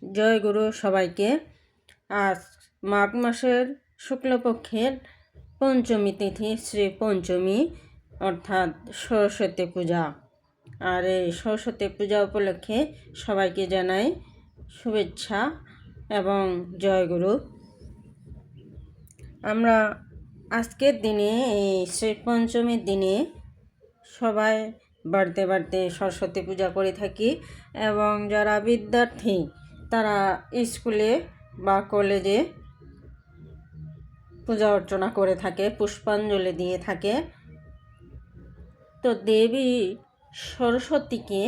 জয় গুরু সবাইকে। আজ মাঘ মাসের শুক্লপক্ষের পঞ্চমী তিথি শ্রী পঞ্চমী অর্থাৎ সরস্বতী পূজা। আর এই সরস্বতী পূজা উপলক্ষে সবাইকে জানাই শুভেচ্ছা এবং জয় গুরু। আমরা আজকের দিনে এই শ্রী পঞ্চমীর দিনে সবাই বাড়িতে বাড়িতে সরস্বতী পূজা করে থাকি এবং যারা বিদ্যার্থী তারা স্কুলে বা কলেজে পূজা অর্চনা করে থাকে, পুষ্পাঞ্জলি দিয়ে থাকে। তো দেবী সরস্বতীকে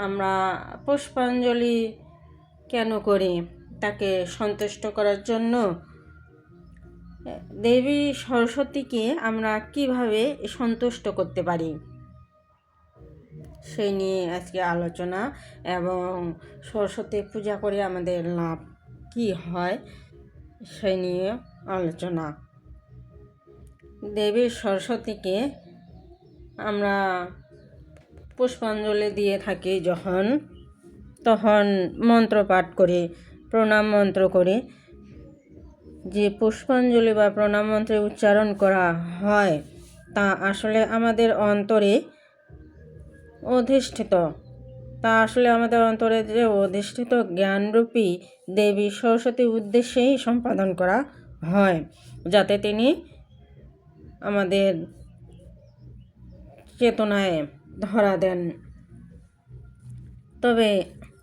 আমরা পুষ্পাঞ্জলি কেন করি? তাকে সন্তুষ্ট করার জন্য। দেবী সরস্বতীকে আমরা কিভাবে সন্তুষ্ট করতে পারি সেই নিয়ে আজকে আলোচনা, এবং সরস্বতী পূজা করে আমাদের লাভ কি হয় সেই নিয়ে আলোচনা। দেবী সরস্বতীকে আমরা পুষ্পাঞ্জলি দিয়ে থাকি তখন মন্ত্র পাঠ করে, প্রণাম মন্ত্র করে। যে পুষ্পাঞ্জলি বা প্রণাম মন্ত্রে উচ্চারণ করা হয় তা আসলে আমাদের অন্তরে অধিষ্ঠিত যে অধিষ্ঠিত জ্ঞানরূপী দেবী সরস্বতীর উদ্দেশ্যেই সম্পাদন করা হয়, যাতে তিনি আমাদের চেতনায় ধরা দেন। তবে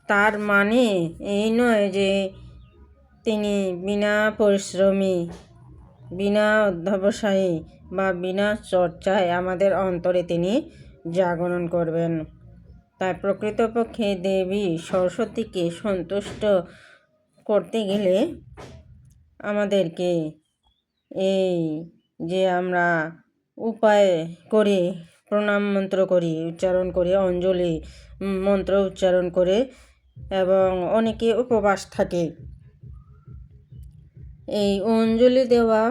তার মানে এই নয় যে তিনি বিনা পরিশ্রমী, বিনা অধ্যবসায়ী বা বিনা চর্চায় আমাদের অন্তরে তিনি জাগরণ করবেন। তাই প্রকৃতপক্ষে দেবী সরস্বতীকে সন্তুষ্ট করতে গেলে আমাদেরকে এই যে আমরা উপায় করি, প্রণাম মন্ত্র করি, উচ্চারণ করি, অঞ্জলি মন্ত্র উচ্চারণ করে, এবং অনেকে উপবাস থাকে। এই অঞ্জলি দেওয়া,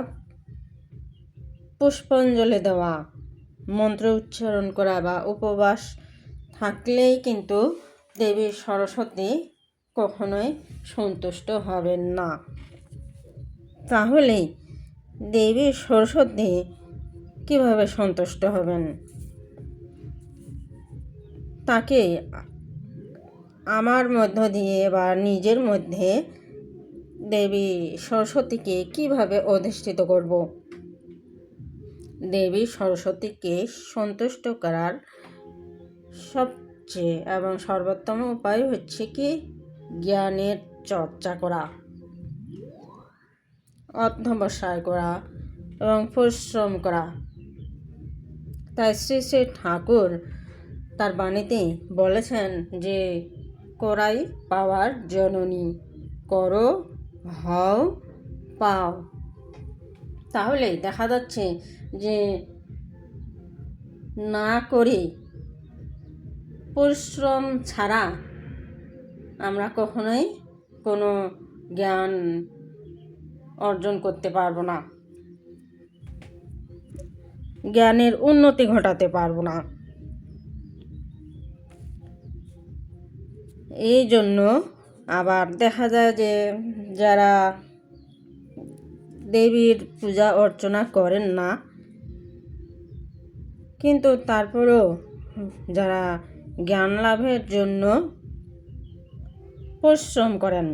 পুষ্পাঞ্জলি দেওয়া, মন্ত্র উচ্চারণ করা বা উপবাস থাকলেই কিন্তু দেবী সরস্বতী কখনোই সন্তুষ্ট হবেন না। তাহলে দেবী সরস্বতী কিভাবে সন্তুষ্ট হবেন? তাকে আমার মধ্য দিয়ে বা নিজের মধ্যে দেবী সরস্বতীকে কিভাবে অধিষ্ঠিত করব? দেবী সরস্বতীকে সন্তুষ্ট করার সবচেয়ে এবং সর্বোত্তম উপায় হচ্ছে কি জ্ঞানের চর্চা করা, অধ্যবসায় করা এবং পরিশ্রম করা। তাই শ্রী শ্রী ঠাকুর তার বাণীতে বলেছেন যে করাই পাওয়ার জননী, করো হও পাও। তাহলে দেখা যাচ্ছে যে না করে, পরিশ্রম ছাড়া আমরা কখনোই কোনো জ্ঞান অর্জন করতে পারবো না, জ্ঞানের উন্নতি ঘটাতে পারবো না। এই জন্য আবার দেখা যায় যে যারা দেবীর পূজা অর্চনা করেন না, কিন্তু তারপরেও যারা জ্ঞান লাভের জন্য পরিশ্রম করেন,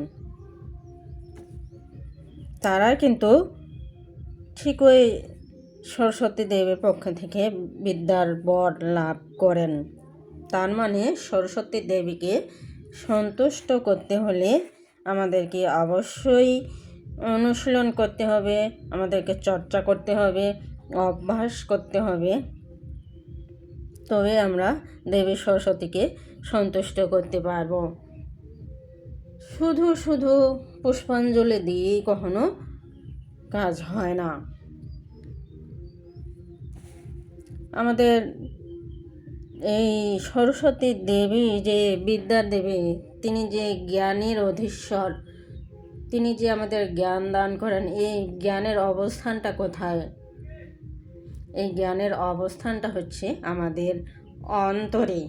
তারা কিন্তু ঠিকই সরস্বতী দেবীর পক্ষ থেকে বিদ্যার বর লাভ করেন। তার মানে সরস্বতী দেবীকে সন্তুষ্ট করতে হলে আমাদেরকে অবশ্যই অনুশীলন করতে হবে, আমাদেরকে চর্চা করতে হবে, অভ্যাস করতে হবে। তবে আমরা দেবী সরস্বতীকে সন্তুষ্ট করতে পারব। শুধু পুষ্পাঞ্জলি দিয়েই কখনো কাজ হয় না। আমাদের এই সরস্বতী দেবী যে বিদ্যার দেবী, তিনি যে জ্ঞানের অধীশ্বর, তিনি যে আমাদের জ্ঞান দান করেন, এই জ্ঞানের অবস্থানটা কোথায়? এই জ্ঞানের অবস্থানটা হচ্ছে আমাদের অন্তরে।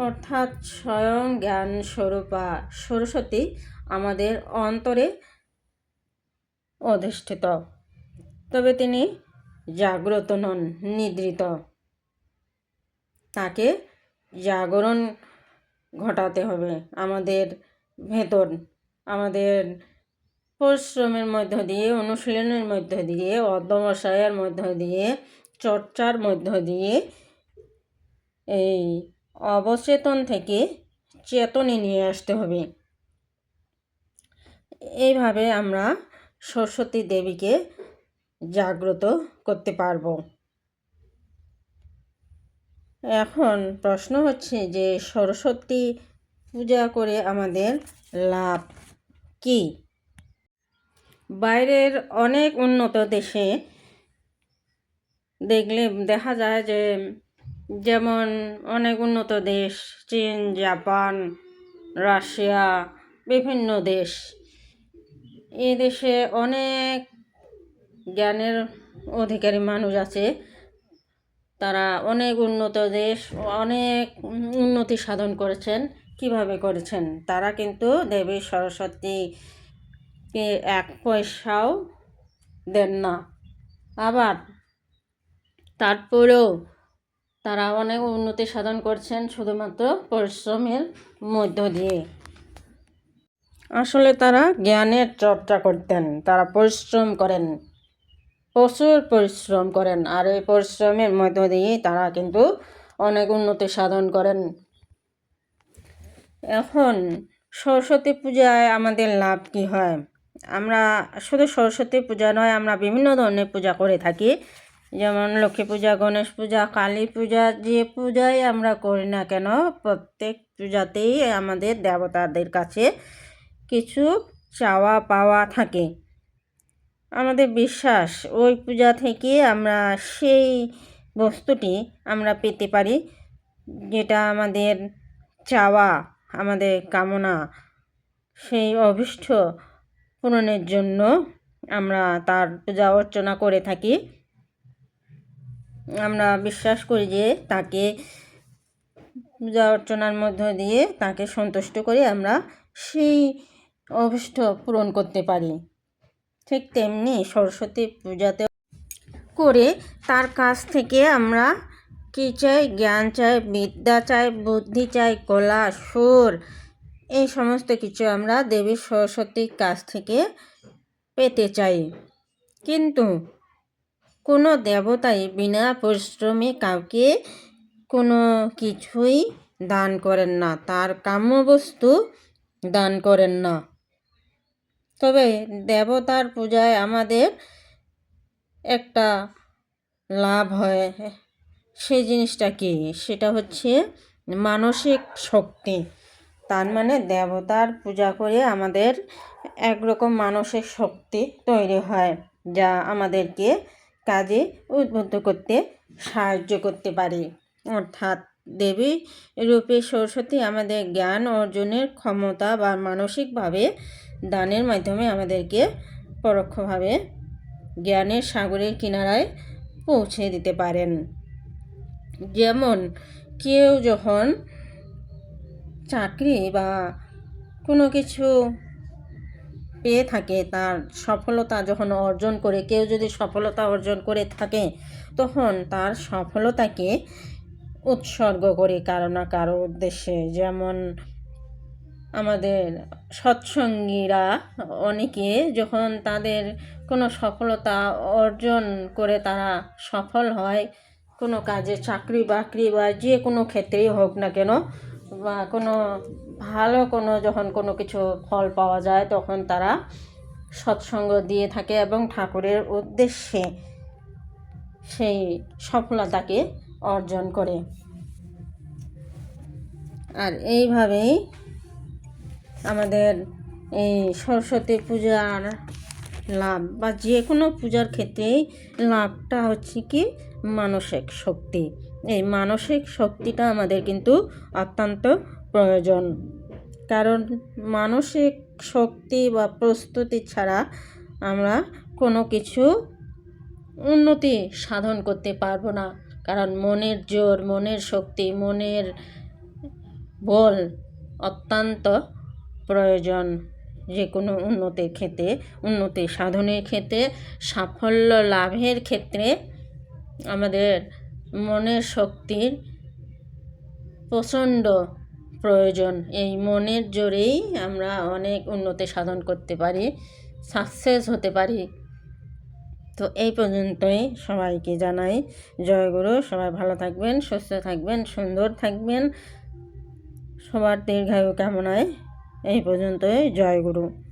অর্থাৎ স্বয়ং জ্ঞান স্বরূপা সরস্বতী আমাদের অন্তরে অধিষ্ঠিত। তবে তিনি জাগ্রত নন, নিদ্রিত। তাকে জাগরণ ঘটাতে হবে আমাদের ভেতর, আমাদের পরিশ্রমের মধ্য দিয়ে, অনুশীলনের মধ্য দিয়ে, অধ্যবসায়ের মধ্য দিয়ে, চর্চার মধ্য দিয়ে এই অবচেতন থেকে চেতনে নিয়ে আসতে হবে। এইভাবে আমরা সরস্বতী দেবীকে জাগ্রত করতে পারব। এখন প্রশ্ন হচ্ছে যে সরস্বতী পূজা করে আমাদের লাভ কি? বাইরের অনেক উন্নত দেশে দেখলে দেখা যায় যে, যেমন অনেক উন্নত দেশ চীন, জাপান, রাশিয়া, বিভিন্ন দেশ, এই দেশে অনেক জ্ঞানের অধিকারী মানুষ আছে। তারা অনেক উন্নত দেশ, অনেক উন্নতি সাধন করেছেন। কিভাবে করেছেন? তারা কিন্তু দেবী সরস্বতীকে 1 পয়সাও দেন না। আবার তারপরেও তারা অনেক উন্নতি সাধন করছেন শুধুমাত্র পরিশ্রমের মধ্য দিয়ে। আসলে তারা জ্ঞানের চর্চা করতেন, তারা পরিশ্রম করেন, প্রচুর পরিশ্রম করেন, আর এই পরিশ্রমের মধ্য দিয়ে তারা কিন্তু অনেক উন্নতি সাধন করেন। এখন সরস্বতী পূজায় আমাদের লাভ কি হয়? আমরা শুধু সরস্বতী পূজা নয়, আমরা বিভিন্ন ধরনের পূজা করে থাকি। যেমন লক্ষ্মী পূজা, গণেশ পূজা, কালী পূজা, যে পূজাই আমরা করি না কেন, প্রত্যেক পূজাতেই আমাদের দেবতাদের কাছে কিছু চাওয়া পাওয়া থাকে। আমাদের বিশ্বাস ওই পূজা থেকে আমরা সেই বস্তুটি আমরা পেতে পারি, যেটা আমাদের চাওয়া, আমাদের কামনা, সেই অভীষ্ট পূরণের জন্য আমরা তার পূজা অর্চনা করে থাকি। আমরা বিশ্বাস করি যে তাকে পূজা অর্চনার মধ্য দিয়ে তাকে সন্তুষ্ট করে আমরা সেই অভীষ্ট পূরণ করতে পারি। ঠিক তেমনি সরস্বতী পূজাতে করে তার কাছ থেকে আমরা কী চাই? জ্ঞান চাই, বিদ্যা চাই, বুদ্ধি চাই, কলা, সুর, এই সমস্ত কিছু আমরা দেবী সরস্বতীর কাছ থেকে পেতে চাই। কিন্তু কোনো দেবতাই বিনা পরিশ্রমে কাউকে কোনো কিছুই দান করেন না, তার কাম্য বস্তু দান করেন না। তবে দেবতার পূজায় আমাদের একটা লাভ হয়, সেই জিনিসটা কি? সেটা হচ্ছে মানসিক শক্তি। তার মানে দেবতার পূজা করে আমাদের একরকম মানসিক শক্তি তৈরি হয়, যা আমাদেরকে কাজে উদ্বুদ্ধ করতে সাহায্য করতে পারে। অর্থাৎ দেবী রূপে সরস্বতী আমাদের জ্ঞান অর্জনের ক্ষমতা বা মানসিকভাবে দানের মাধ্যমে আমাদেরকে পরোক্ষভাবে জ্ঞানের সাগরের কিনারায় পৌঁছে দিতে পারেন। যেমন কেউ যখন চাকরি বা কোনো কিছু পেয়ে থাকে, তার সফলতা যখন অর্জন করে, কেউ যদি সফলতা অর্জন করে থাকে, তখন তার সফলতাকে উৎসর্গ করে কারো না কারো উদ্দেশ্যে। যেমন আমাদের সৎসঙ্গীরা অনেকে যখন তাদের কোনো সফলতা অর্জন করে, তারা সফল হয় কোনো কাজে, চাকরি বাকরি বা যে কোনো ক্ষেত্রেই হোক না কেন, বা কোনো ভালো কোনো যখন কোনো কিছু ফল পাওয়া যায়, তখন তারা সৎসঙ্গ দিয়ে থাকে এবং ঠাকুরের উদ্দেশ্যে সেই সফলতাকে অর্জন করে। আর এইভাবেই আমাদের এই সরস্বতী পূজার লাভ, বা যে কোনো পূজার ক্ষেত্রেই লাভটা হচ্ছে কি? মানসিক শক্তি। এই মানসিক শক্তিটা আমাদের কিন্তু অত্যন্ত প্রয়োজন, কারণ মানসিক শক্তি বা প্রস্তুতি ছাড়া আমরা কোনো কিছু উন্নতি সাধন করতে পারবো না। কারণ মনের জোর, মনের শক্তি, মনের বল অত্যন্ত প্রয়োজন। যে কোনো উন্নতির ক্ষেত্রে, উন্নতি সাধনের ক্ষেত্রে, সাফল্য লাভের ক্ষেত্রে আমাদের মনের শক্তির প্রচণ্ড প্রয়োজন। এই মনের জোরেই আমরা অনেক উন্নতি সাধন করতে পারি, সাকসেস হতে পারি। তো এই পর্যন্তই, সবাইকে জানাই জয়গুরু। সবাই ভালো থাকবেন, সুস্থ থাকবেন, সুন্দর থাকবেন। সবার দীর্ঘায়ু কামনায় এই পর্যন্তই। জয়গুরু।